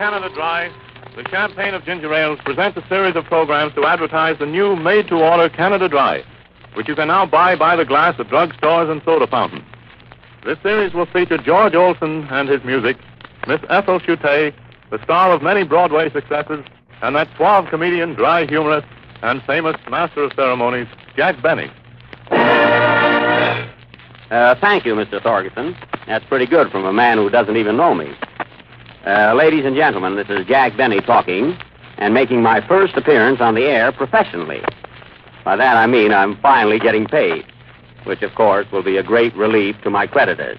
Canada Dry, the Champagne of Ginger Ales presents a series of programs to advertise the new made-to-order Canada Dry, which you can now buy by the glass at drugstores and soda fountains. This series will feature George Olson and his music, Miss Ethel Chute, the star of many Broadway successes, and that suave comedian, dry humorist, and famous master of ceremonies, Jack Benny. Thank you, Mr. Thorgerson. That's pretty good from a man who doesn't even know me. Ladies and gentlemen, this is Jack Benny talking and making my first appearance on the air professionally. By that I mean I'm finally getting paid, which, of course, will be a great relief to my creditors.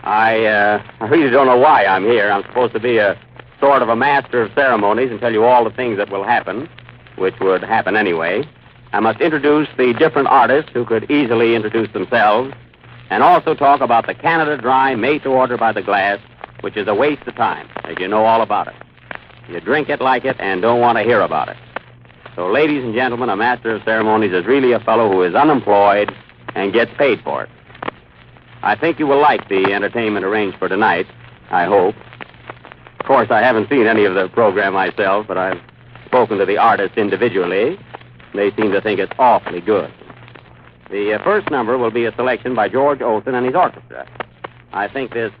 I really don't know why I'm here. I'm supposed to be a sort of a master of ceremonies and tell you all the things that will happen, which would happen anyway. I must introduce the different artists who could easily introduce themselves, and also talk about the Canada Dry made-to-order by the glass, which is a waste of time, as you know all about it. You drink it, like it, and don't want to hear about it. So, ladies and gentlemen, a master of ceremonies is really a fellow who is unemployed and gets paid for it. I think you will like the entertainment arranged for tonight, I hope. Of course, I haven't seen any of the program myself, but I've spoken to the artists individually. They seem to think it's awfully good. The first number will be a selection by George Olson and his orchestra. I think this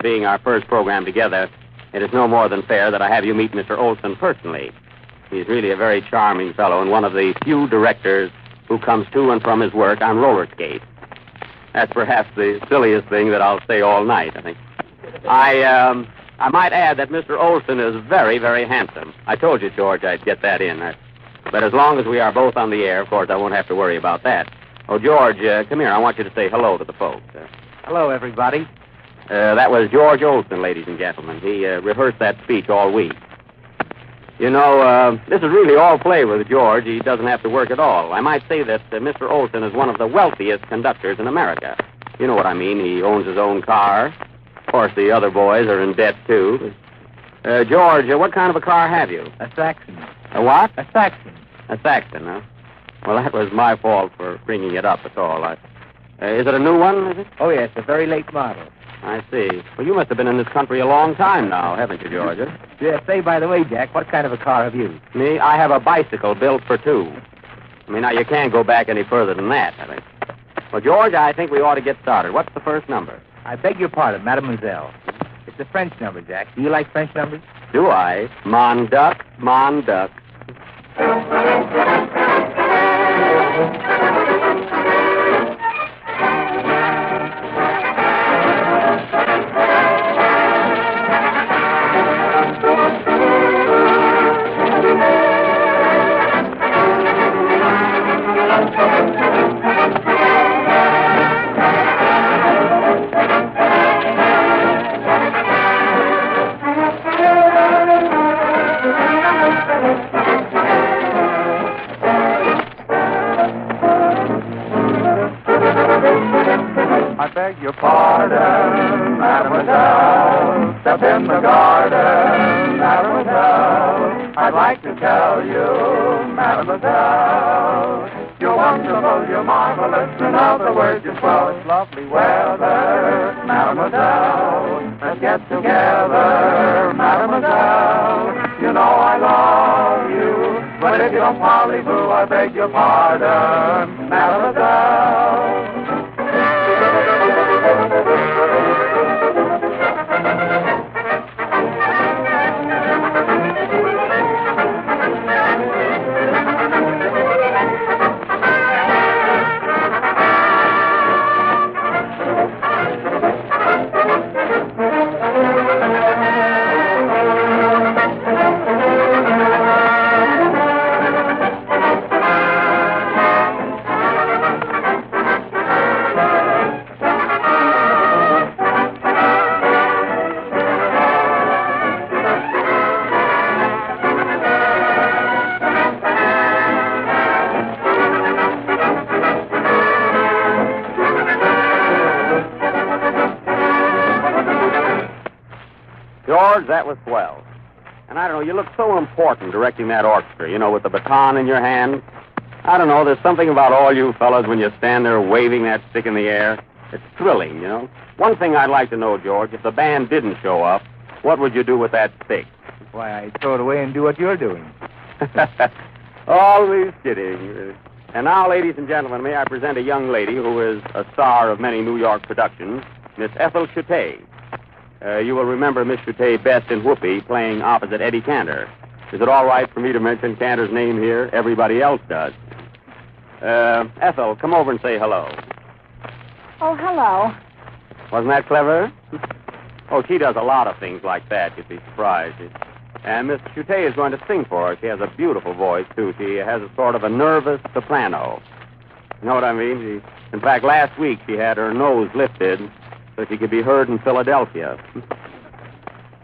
being our first program together, it is no more than fair that I have you meet Mr. Olson personally. He's really a very charming fellow and one of the few directors who comes to and from his work on roller skates. That's perhaps the silliest thing that I'll say all night, I think. I might add that Mr. Olson is very, very handsome. I told you, George, I'd get that in. But as long as we are both on the air, of course, I won't have to worry about that. Oh, George, come here. I want you to say hello to the folks. Hello, everybody. That was George Olson, ladies and gentlemen. He rehearsed that speech all week. You know, this is really all play with George. He doesn't have to work at all. I might say that Mr. Olson is one of the wealthiest conductors in America. You know what I mean. He owns his own car. Of course, the other boys are in debt, too. George, what kind of a car have you? A Saxon. A what? A Saxon. A Saxon, huh? Well, that was my fault for bringing it up, that's all. Is it a new one, is it? Oh, yes, a very late model. I see. Well, you must have been in this country a long time now, haven't you, George? Yeah, say, by the way, Jack, what kind of a car have you? Me? I have a bicycle built for two. I mean, now, you can't go back any further than that, I think. Well, George, I think we ought to get started. What's the first number? I beg your pardon, mademoiselle. It's a French number, Jack. Do you like French numbers? Do I? Mon duck, mon duck. Your pardon, mademoiselle, step in the garden, mademoiselle. I'd like to tell you, mademoiselle, you're wonderful, you're marvelous, in other words, you're swell, it's lovely weather, mademoiselle. Let's get together, mademoiselle, you know I love you, but if you don't parley-vous, I beg your pardon, mademoiselle. George, that was swell. And I don't know, you look so important directing that orchestra, you know, with the baton in your hand. I don't know, there's something about all you fellas when you stand there waving that stick in the air. It's thrilling, you know. One thing I'd like to know, George, if the band didn't show up, what would you do with that stick? Why, I throw it away and do what you're doing. Always kidding. And now, ladies and gentlemen, may I present a young lady who is a star of many New York productions, Miss Ethel Chute. You will remember Miss Chute best in Whoopi, playing opposite Eddie Cantor. Is it all right for me to mention Cantor's name here? Everybody else does. Ethel, come over and say hello. Oh, hello. Wasn't that clever? Oh, she does a lot of things like that. You'd be surprised. And Miss Chute is going to sing for her. She has a beautiful voice, too. She has a sort of a nervous soprano. You know what I mean? In fact, last week she had her nose lifted so she could be heard in Philadelphia.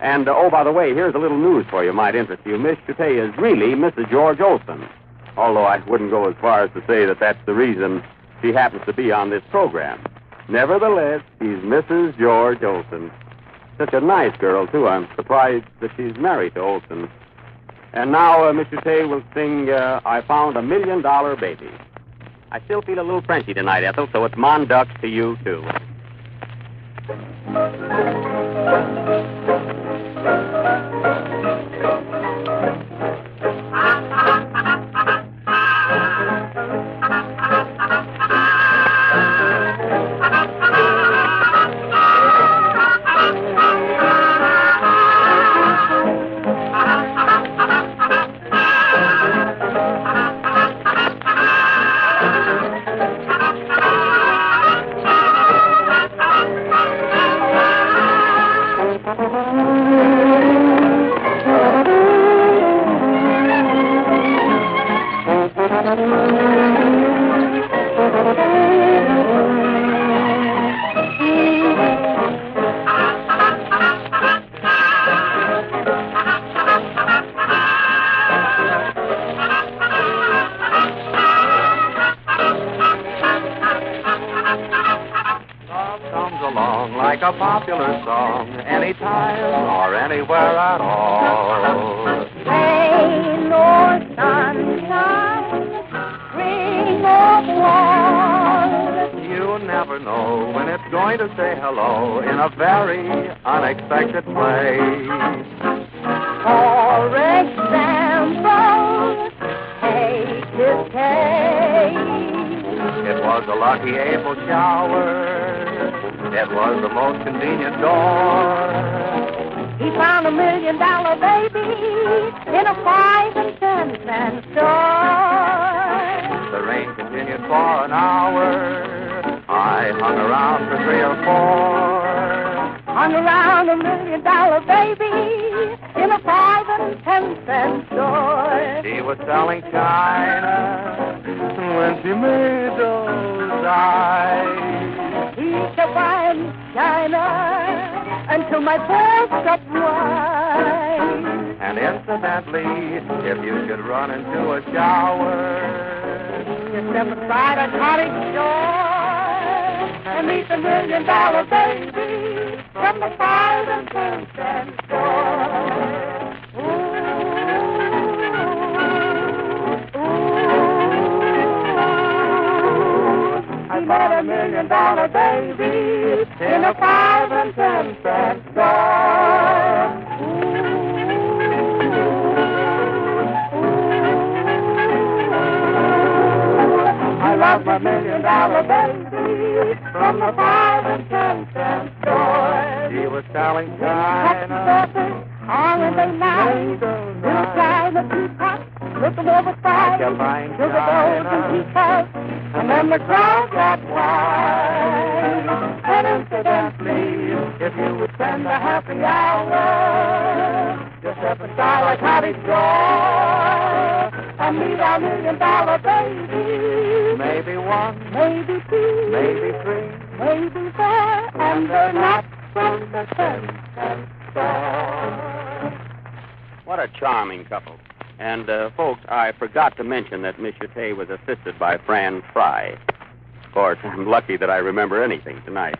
And, oh, by the way, here's a little news for you. Might interest you. Miss Chute is really Mrs. George Olson. Although I wouldn't go as far as to say that that's the reason she happens to be on this program. Nevertheless, she's Mrs. George Olson. Such a nice girl, too. I'm surprised that she's married to Olson. And now Miss Chute will sing I Found $1 Million Baby. I still feel a little Frenchy tonight, Ethel, so it's Mon Dux to you, too. Like a popular song, anytime or anywhere at all. Rain or sunshine, spring or fall. You never know when it's going to say hello in a very unexpected place. For example, take this case. It was a lucky April shower. It was the most convenient door. He found $1 million baby in a 5 and 10 cent store. The rain continued for an hour. I hung around for 3 or 4. Hung around $1 million baby in a 5 and 10 cent store. She was selling china when she made those eyes. He kept buying china until my purse got wide. And incidentally, if you should run into a shower, You step aside a cottage door and meet the $1 million baby from the 5 and 10 cent store. I bought $1 million baby in a 5 and 10 cent store. I love my $1 million baby from the 5 and 10 cent store. she was selling china. On Wednesday night, we'll fly the teapot, look them over I kept buying to the golden china. teapot, and then the crowd got wide. And incidentally, If you would spend a happy hour, just step inside a cottage door, and meet our $1 million baby. maybe 1, Maybe 2, maybe 3. maybe 4, and they're not from the 10 cent store. What a charming couple. And, folks, I forgot to mention that Miss Chute was assisted by Fran Fry. Of course, I'm lucky that I remember anything tonight.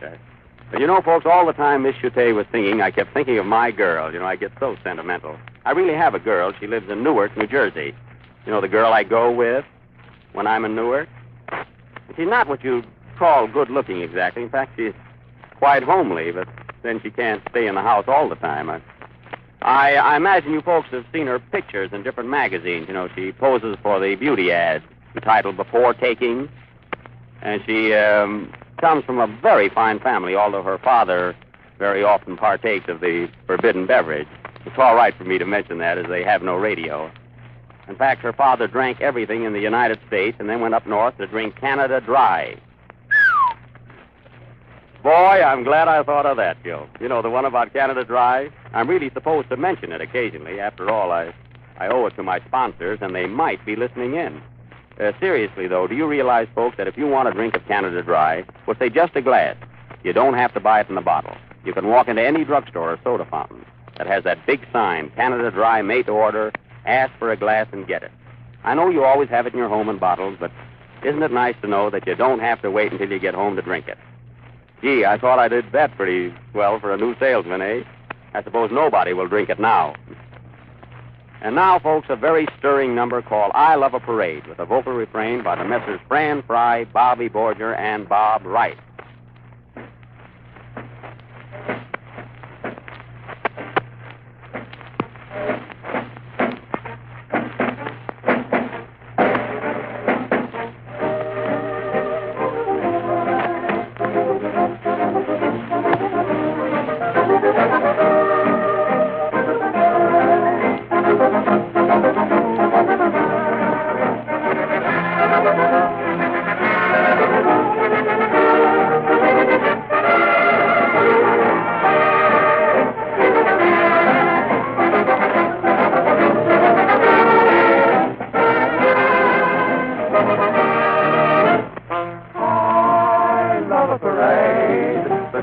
But you know, folks, all the time Miss Chute was singing, I kept thinking of my girl. You know, I get so sentimental. I really have a girl. She lives in Newark, New Jersey. You know, the girl I go with when I'm in Newark. She's not what you'd call good-looking exactly. In fact, she's quite homely, but then she can't stay in the house all the time. I imagine you folks have seen her pictures in different magazines. You know, she poses for the beauty ads entitled Before Taking. And she comes from a very fine family, although her father very often partakes of the forbidden beverage. It's all right for me to mention that, as they have no radio. In fact, her father drank everything in the United States and then went up north to drink Canada Dry. Boy, I'm glad I thought of that, Joe. You know, the one about Canada Dry? I'm really supposed to mention it occasionally. After all, I owe it to my sponsors, and they might be listening in. Seriously, though, do you realize, folks, that if you want a drink of Canada Dry, well, say just a glass, you don't have to buy it in a bottle. You can walk into any drugstore or soda fountain that has that big sign, Canada Dry, made to order, ask for a glass and get it. I know you always have it in your home in bottles, but isn't it nice to know that you don't have to wait until you get home to drink it? Gee, I thought I did that pretty well for a new salesman, eh? I suppose nobody will drink it now. And now, folks, a very stirring number called I Love a Parade, with a vocal refrain by the Messrs. Fran Fry, Bobby Borger, and Bob Wright.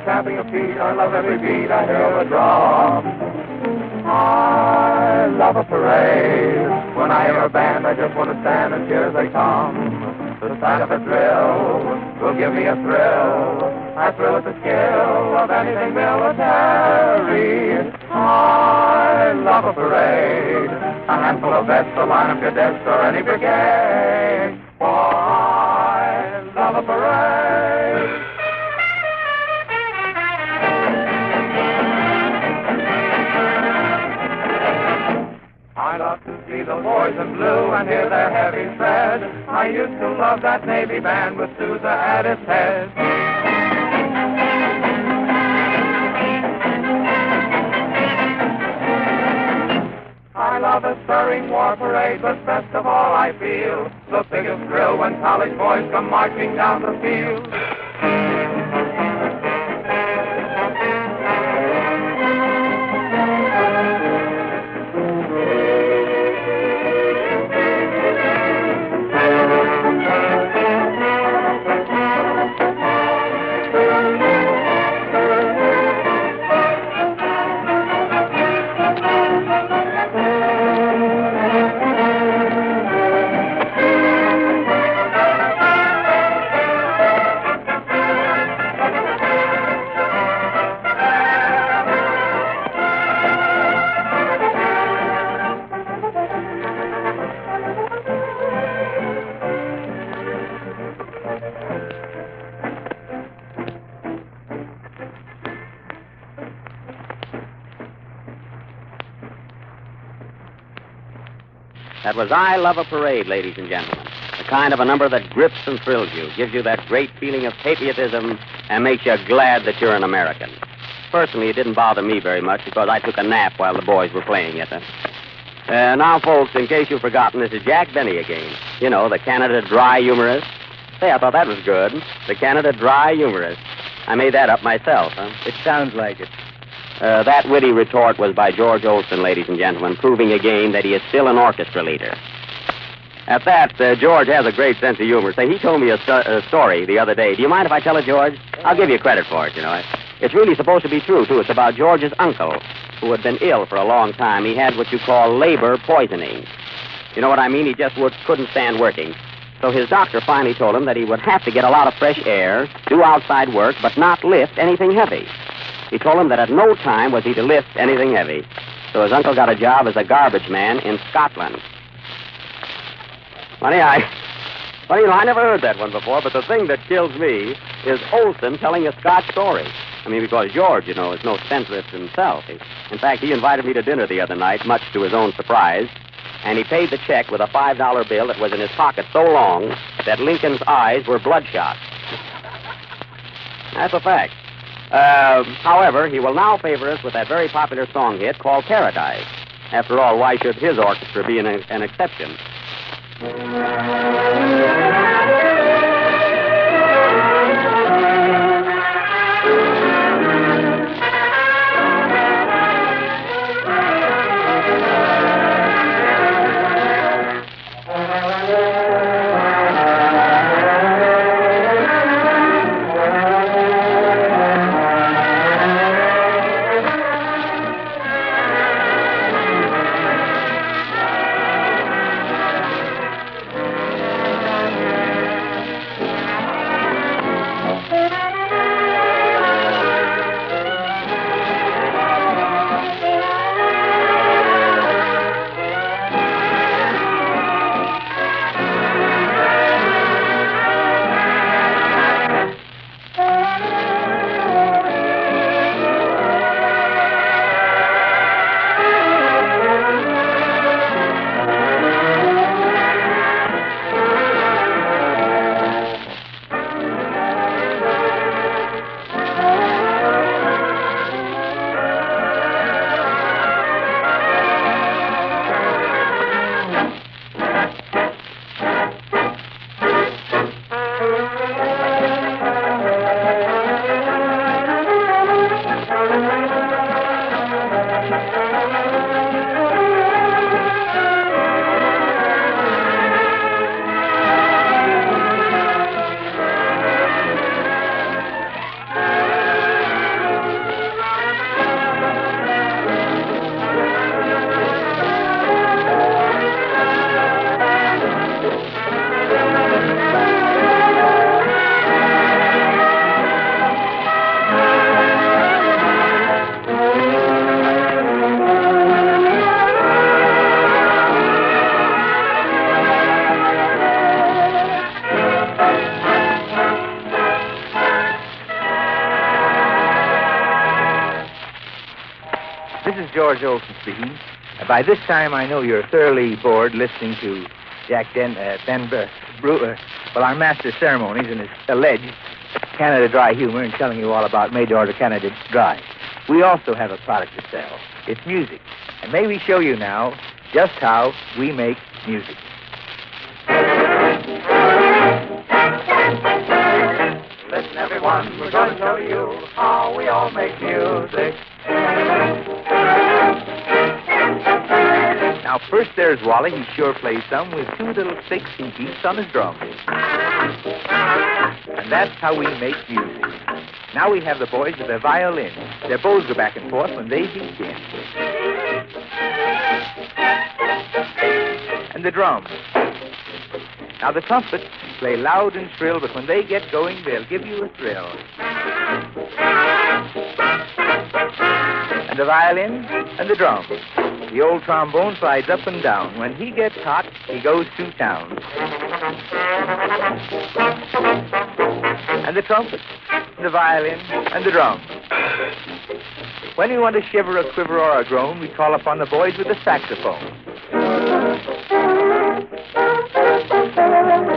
Tapping of feet, I love every beat, I hear the drum. I love a parade. When I hear a band, I just want to stand and cheer as they come. The sight of a drill will give me a thrill. I thrill at the skill of anything military. I love a parade. A handful of vets, a line of cadets, or any brigade. Oh, I love a parade. I love to see the boys in blue and hear their heavy tread. I used to love that Navy band with Sousa at its head. I love a stirring war parade, but best of all I feel the biggest thrill when college boys come marching down the field. That was I Love a Parade, ladies and gentlemen. The kind of a number that grips and thrills you, gives you that great feeling of patriotism, and makes you glad that you're an American. Personally, it didn't bother me very much because I took a nap while the boys were playing it. Now, folks, in case you've forgotten, this is Jack Benny again. You know, the Canada Dry humorist. Say, I thought that was good. The Canada Dry humorist. I made that up myself, huh? It sounds like it. That witty retort was by George Olsen, ladies and gentlemen, proving again that he is still an orchestra leader. At that, George has a great sense of humor. Say, he told me a story the other day. Do you mind if I tell it, George? I'll give you credit for it, you know. It's really supposed to be true, too. It's about George's uncle, who had been ill for a long time. He had what you call labor poisoning. You know what I mean? He just couldn't stand working. So his doctor finally told him that he would have to get a lot of fresh air, do outside work, but not lift anything heavy. He told him that at no time was he to lift anything heavy. So his uncle got a job as a garbage man in Scotland. Funny, I never heard that one before, but the thing that kills me is Olsen telling a Scotch story. I mean, because George, you know, is no spendthrift himself. In fact, he invited me to dinner the other night, much to his own surprise, and he paid the check with a $5 bill that was in his pocket so long that Lincoln's eyes were bloodshot. That's a fact. However, he will now favor us with that very popular song hit called Paradise. After all, why should his orchestra be an exception? George Olson speaking. By this time, I know you're thoroughly bored listening to our master of ceremonies and his alleged Canada Dry humor and telling you all about made-to-order Canada Dry. We also have a product to sell. It's music. And may we show you now just how we make music. Listen, everyone, we're going to show you how we all make music. Now, first there's Wally. He sure plays some with two little sticks he beats on his drum. And that's how we make music. Now we have the boys with their violin. Their bows go back and forth when they begin. And the drums. Now the trumpets play loud and shrill, but when they get going, they'll give you a thrill. And the violin and the drums. The old trombone slides up and down. When he gets hot, he goes to town. And the trumpet, and the violin, and the drums. When we want to shiver, a quiver, or a groan, we call upon the boys with the saxophone.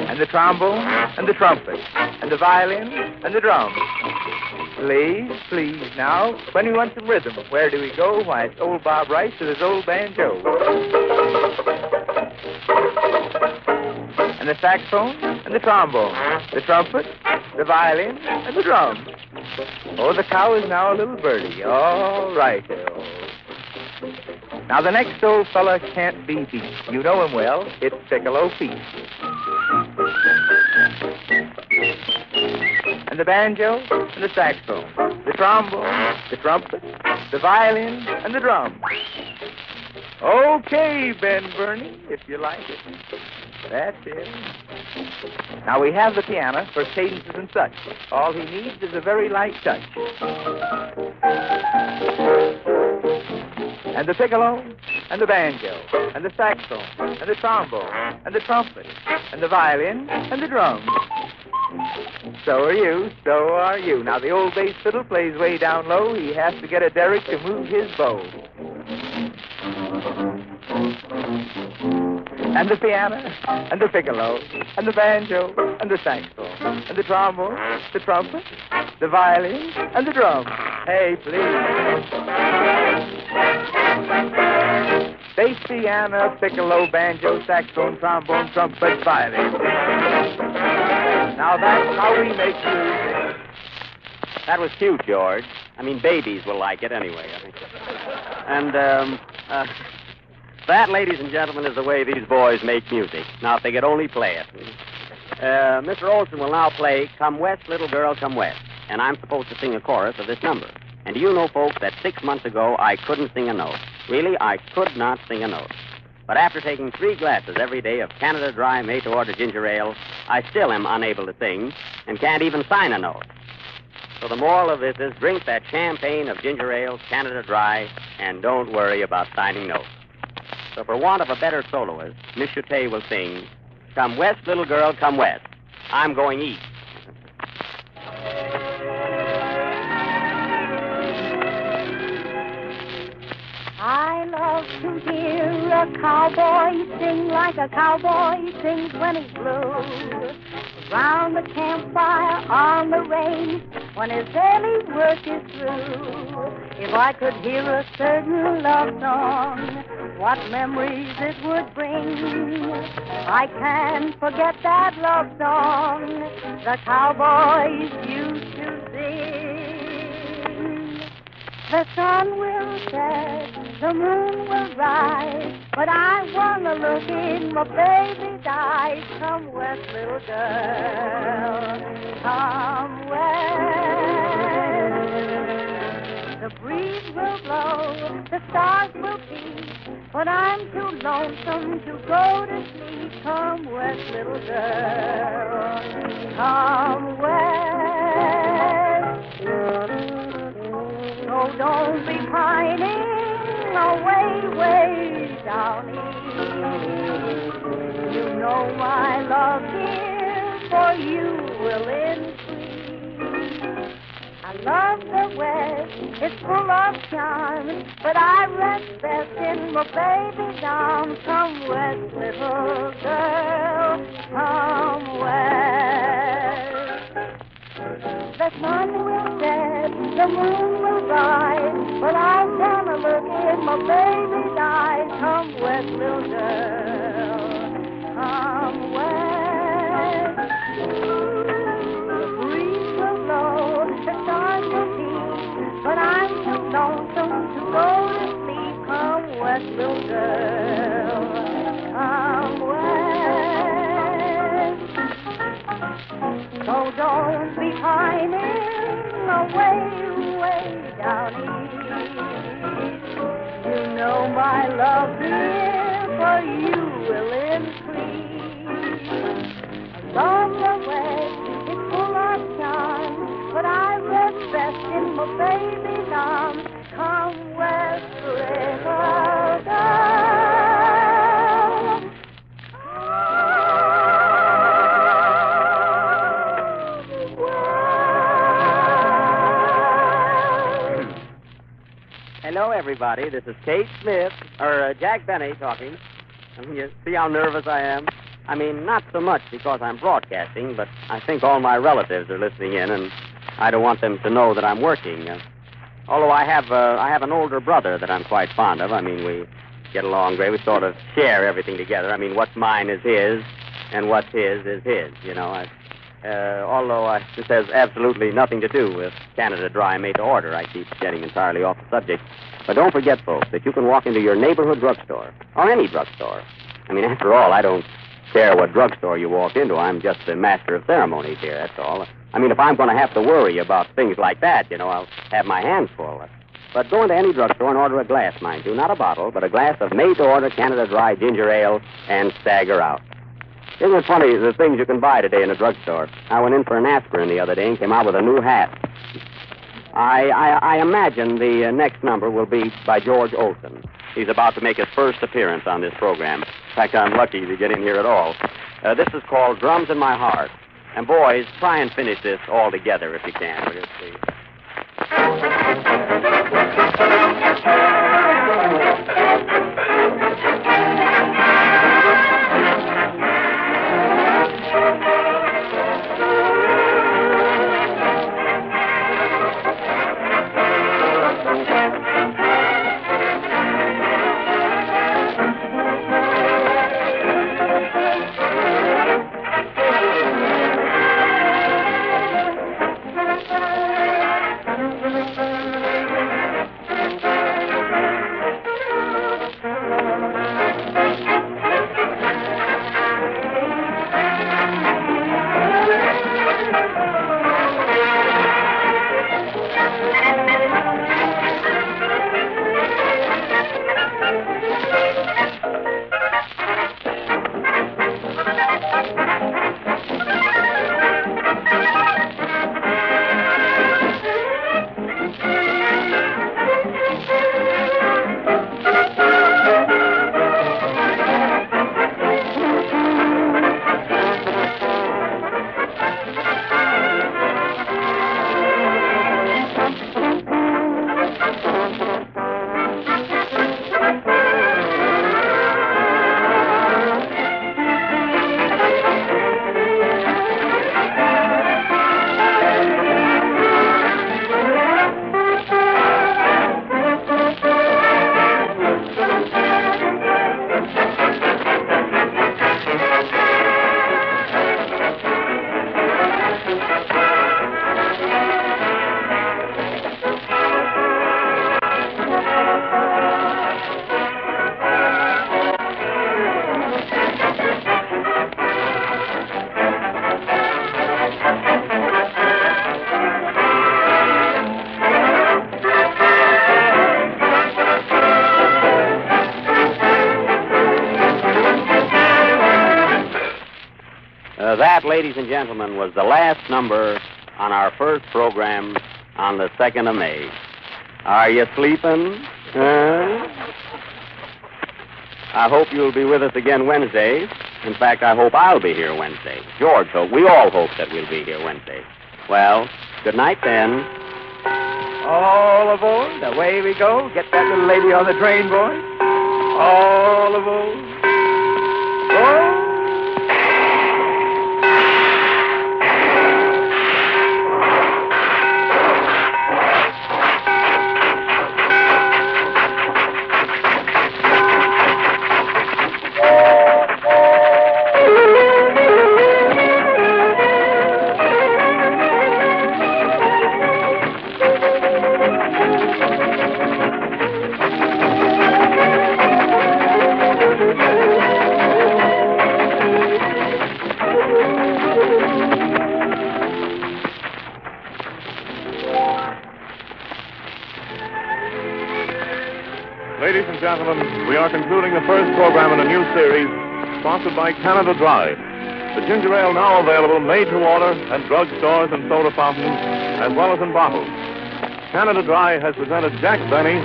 And the trombone, and the trumpet, and the violin, and the drums. Please, please, now, when we want some rhythm, where do we go? Why, it's old Bob Rice with his old banjo. And the saxophone, and the trombone, the trumpet, the violin, and the drums. Oh, the cow is now a little birdie. All right. Now, the next old fella can't be beat. You know him well. It's Piccolo Pete. And the banjo, and the saxophone, the trombone, the trumpet, the violin, and the drum. Okay, Ben Burney, if you like it. That's it. Now we have the piano for cadences and such. All he needs is a very light touch. And the piccolo, and the banjo, and the saxophone, and the trombone, and the trumpet, and the violin, and the drums. So are you. So are you. Now, the old bass fiddle plays way down low. He has to get a derrick to move his bow. And the piano, and the piccolo, and the banjo, and the saxophone, and the trombone, the trumpet, the violin, and the drum. Hey, please. Bass, piano, piccolo, banjo, saxophone, trombone, trumpet, violin. Now that's how we make music. That was cute, George. I mean, babies will like it anyway, I think. And, that, ladies and gentlemen, is the way these boys make music. Now, if they could only play it. Mr. Olson will now play Come West, Little Girl, Come West. And I'm supposed to sing a chorus of this number. And do you know, folks, that 6 months ago I couldn't sing a note. Really, I could not sing a note. But after taking 3 glasses every day of Canada Dry made-to-order ginger ale, I still am unable to sing and can't even sign a note. So the moral of this is drink that champagne of ginger ale, Canada Dry, and don't worry about signing notes. So for want of a better soloist, Miss Chute will sing, Come West, Little Girl, Come West. I'm going east. I love to hear a cowboy sing like a cowboy sings when he's blue. Around the campfire on the range when his daily work is through. If I could hear a certain love song, what memories it would bring. I can't forget that love song the cowboys used to sing. The sun will set, the moon will rise, but I want to look in my baby's eyes. Come west, little girl, come west. The breeze will blow, the stars will peep, but I'm too lonesome to go to sleep. Come west, little girl, come west. Oh, don't be pining away, way down east. You know my love here for you will increase. I love the West, it's full of charm, but I rest best in my baby's arms. Come west, little girl, come west. The sun will set, the moon will rise, but I wanna look in my baby's eyes. Come west, little girl, come west. The breeze will blow, the stars will peep, but I'm too lonesome to go to sleep. Come west, little girl, come west. So don't be pining away, way down east. You know my love here for you will increase. I love the West, it's full of charm, but I rest best in my baby's arms. Come west, little girl. Hello, everybody. This is Kate Smith, or Jack Benny talking. I mean, you see how nervous I am? I mean, not so much because I'm broadcasting, but I think all my relatives are listening in, and I don't want them to know that I'm working. Although I have an older brother that I'm quite fond of. I mean, we get along great. We sort of share everything together. I mean, what's mine is his, and what's his is his, you know. Although this has absolutely nothing to do with Canada Dry made to order. I keep getting entirely off the subject. But don't forget, folks, that you can walk into your neighborhood drugstore, or any drugstore. I mean, after all, I don't care what drugstore you walk into. I'm just the master of ceremonies here, that's all. I mean, if I'm going to have to worry about things like that, you know, I'll have my hands full. But go into any drugstore and order a glass, mind you. Not a bottle, but a glass of made-to-order Canada Dry ginger ale and stagger out. Isn't it funny, the things you can buy today in a drugstore? I went in for an aspirin the other day and came out with a new hat. I imagine the next number will be by George Olson. He's about to make his first appearance on this program. In fact, I'm lucky to get in here at all. This is called Drums in My Heart. And boys, try and finish this all together if you can, will you, please? That, ladies and gentlemen, was the last number on our first program on the 2nd of May. Are you sleeping? I hope you'll be with us again Wednesday. In fact, I hope I'll be here Wednesday. George hopes. We all hope that we'll be here Wednesday. Well, good night then. All aboard. Away we go. Get that little lady on the train, boys. All aboard. Oh. Ladies and gentlemen, we are concluding the first program in a new series sponsored by Canada Dry. The ginger ale now available made to order at drugstores and soda fountains, as well as in bottles. Canada Dry has presented Jack Benny,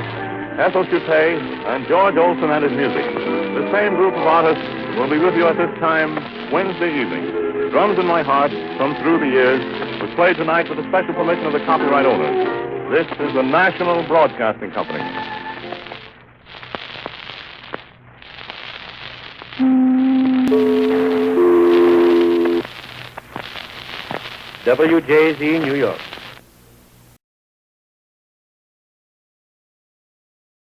Ethel Chutet, and George Olson and his music. The same group of artists will be with you at this time Wednesday evening. Drums in My Heart from Through the Years was played tonight with the special permission of the copyright owners. This is the National Broadcasting Company. WJZ, New York.